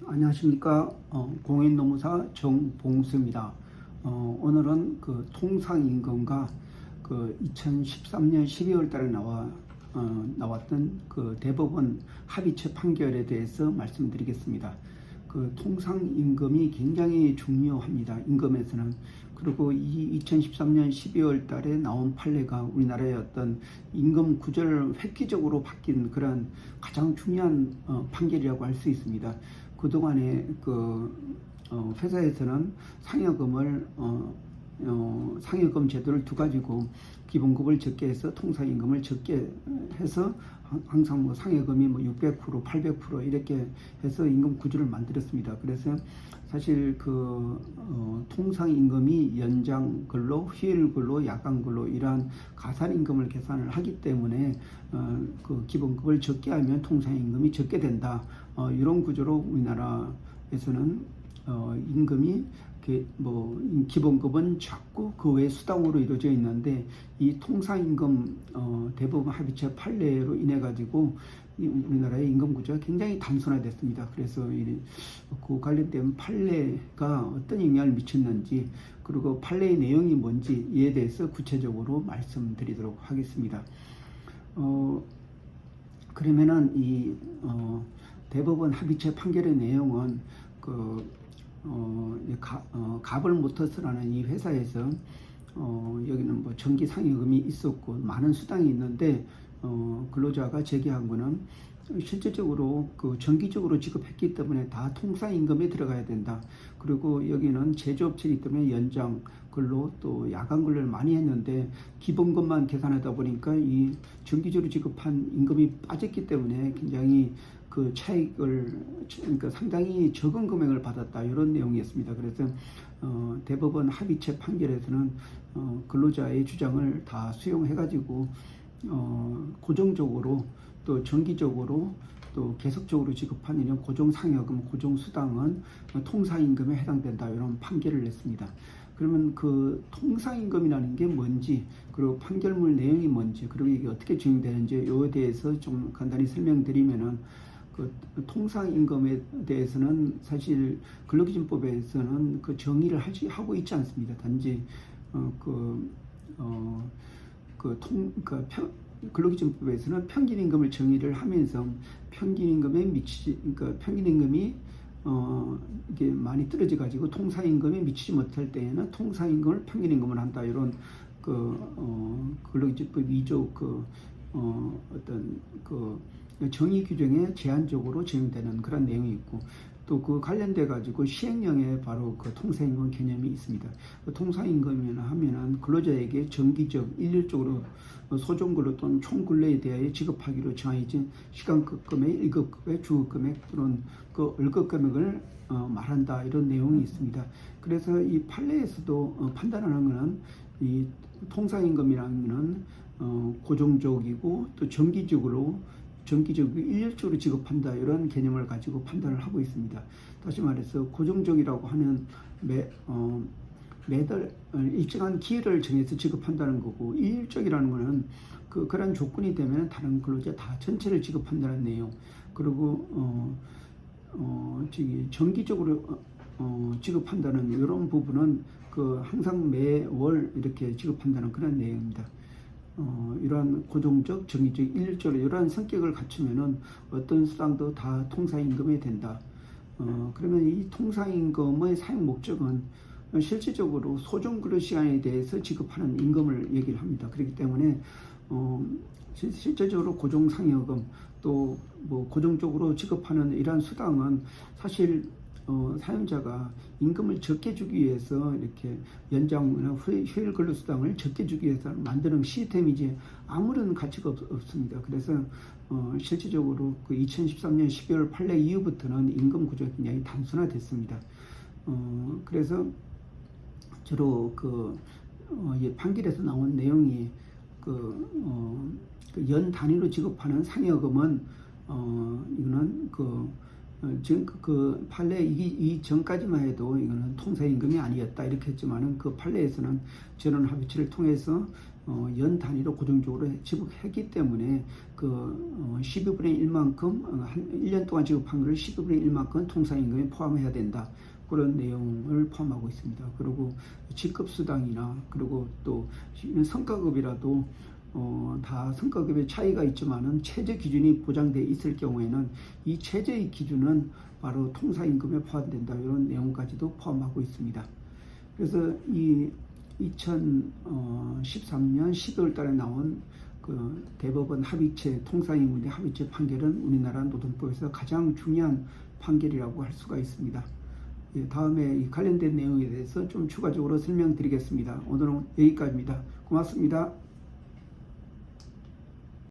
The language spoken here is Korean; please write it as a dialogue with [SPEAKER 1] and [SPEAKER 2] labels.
[SPEAKER 1] 안녕하십니까. 공인노무사 정봉수입니다. 오늘은 그 통상임금과 그 2013년 12월 달에 나왔던 그 대법원 합의체 판결에 대해서 말씀드리겠습니다. 그 통상임금이 굉장히 중요합니다. 임금에서는. 그리고 이 2013년 12월 달에 나온 판례가 우리나라의 어떤 임금 구조를 획기적으로 바뀐 그런 가장 중요한 판결이라고 할 수 있습니다. 그동안에 회사에서는 상여금 제도를 두 가지고 기본급을 적게 해서 통상임금을 적게 해서 항상 뭐 상여금이 600%, 800% 이렇게 해서 임금 구조를 만들었습니다. 그래서 사실 통상임금이 연장근로, 휴일근로, 야간근로 이러한 가산임금을 계산을 하기 때문에 그 기본급을 적게 하면 통상임금이 적게 된다. 이런 구조로 우리나라에서는 임금이 기본급은 작고 그 외 수당으로 이루어져 있는데 이 통상임금 대법원 합의체 판례로 인해 가지고 우리나라의 임금 구조가 굉장히 단순화됐습니다. 그래서 그 관련된 판례가 어떤 영향을 미쳤는지 그리고 판례의 내용이 뭔지에 대해서 구체적으로 말씀드리도록 하겠습니다. 그러면은 이 대법원 합의체 판결의 내용은 가벌 모터스라는 이 회사에서 여기는 뭐 정기 상여금이 있었고 많은 수당이 있는데 근로자가 제기한 거는 실질적으로 정기적으로 지급했기 때문에 다 통상임금에 들어가야 된다. 그리고 여기는 제조업체이기 때문에 연장 근로 또 야간 근로를 많이 했는데 기본급만 계산하다 보니까 이 정기적으로 지급한 임금이 빠졌기 때문에 굉장히 그 차익을 그러니까 상당히 적은 금액을 받았다 이런 내용이었습니다. 그래서 대법원 합의체 판결에서는 근로자의 주장을 다 수용해가지고 고정적으로 또 정기적으로 또 계속적으로 지급하는 이런 고정상여금, 고정수당은 통상임금에 해당된다 이런 판결을 냈습니다. 그러면 그 통상임금이라는 게 뭔지 그리고 판결문 내용이 뭔지 그리고 이게 어떻게 적용되는지 이에 대해서 좀 간단히 설명드리면은 통상임금에 대해서는 사실 근로기준법에서는 정의를 하고 있지 않습니다. 단지 근로기준법에서는 평균임금을 정의를 하면서 평균임금이 이게 많이 떨어져 가지고 통상임금에 미치지 못할 때에는 통상임금을 평균임금을 한다 이런 근로기준법 2조 정의 규정에 제한적으로 적용되는 그런 내용이 있고 또 그 관련돼 가지고 시행령에 바로 통상임금 개념이 있습니다. 통상임금이나 하면은 근로자에게 정기적 일률적으로 소정근로 또는 총근로에 대하여 지급하기로 정해진 시간급금액, 일급금액, 주급금액 또는 월급금액을 말한다 이런 내용이 있습니다. 그래서 이 판례에서도 판단하는 것은 이 통상임금이라는 고정적이고 또 정기적으로 일률적으로 지급한다 이런 개념을 가지고 판단을 하고 있습니다. 다시 말해서 고정적이라고 하면 매달 일정한 기회를 정해서 지급한다는 거고 일률적이라는 것은 그런 조건이 되면 다른 근로자 다 전체를 지급한다는 내용. 그리고 정기적으로 지급한다는 이런 부분은 항상 매월 이렇게 지급한다는 그런 내용입니다. 이러한 고정적, 정기적, 일률적으로 이러한 성격을 갖추면은 어떤 수당도 다 통상임금이 된다. 그러면 이 통상임금의 사용 목적은 실질적으로 소정근로 시간에 대해서 지급하는 임금을 얘기를 합니다. 그렇기 때문에 실질적으로 고정상여금 또 고정적으로 지급하는 이러한 수당은 사실 사용자가 임금을 적게 주기 위해서 이렇게 연장이나 휴일 근로 수당을 적게 주기 위해서 만드는 시스템이지 아무런 가치가 없습니다. 그래서 실질적으로 2013년 12월 판례 이후부터는 임금 구조가 굉장히 단순화됐습니다. 그래서 주로 판결에서 나온 내용이 연 단위로 지급하는 상여금은 이거는 지금 판례 이 전까지만 해도 이거는 통상임금이 아니었다 이렇게 했지만은 그 판례에서는 전원 합의체를 통해서 연 단위로 고정적으로 지급했기 때문에 그 12분의 1만큼 한 1년 동안 지급한 것을 12분의 1만큼 통상임금에 포함해야 된다. 그런 내용을 포함하고 있습니다. 그리고 직급수당이나 그리고 또 성과급이라도 다 성과급의 차이가 있지만은 최저 기준이 보장되어 있을 경우에는 이 최저의 기준은 바로 통상임금에 포함된다. 이런 내용까지도 포함하고 있습니다. 그래서 이 2013년 12월 달에 나온 그 대법원 합의체 통상임금 합의체 판결은 우리나라 노동법에서 가장 중요한 판결이라고 할 수가 있습니다. 예, 다음에 이 관련된 내용에 대해서 좀 추가적으로 설명드리겠습니다. 오늘은 여기까지입니다. 고맙습니다.